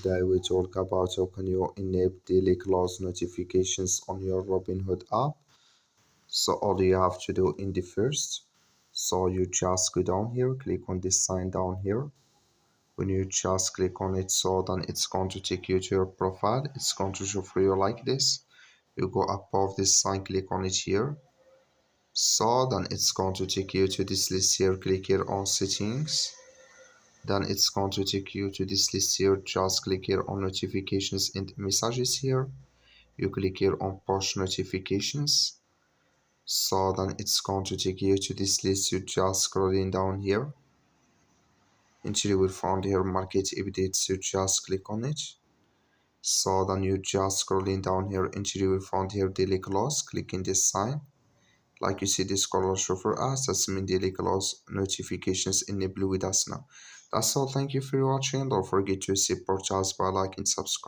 Today we talk about how can you enable daily close notifications on your Robinhood app. So all you have to do in the first, so you just go down here, click on this sign down here. When you just click on it, so then it's going to take you to your profile. It's going to show for you like this. You go above this sign, click on it here. So then it's going to take you to this list here. Click here on settings. Then it's going to take you to this list here. Just click here on notifications and messages here. You click here on push notifications. So then it's going to take you to this list. You just scrolling down here until you will find here market updates. You just click on it. So then you just scrolling down here until you will find here daily close. Click in this sign. Like you see this color show for us, that's mean daily close notifications enable with us now. That's all. Thank you for watching. Don't forget to support us by liking and subscribe.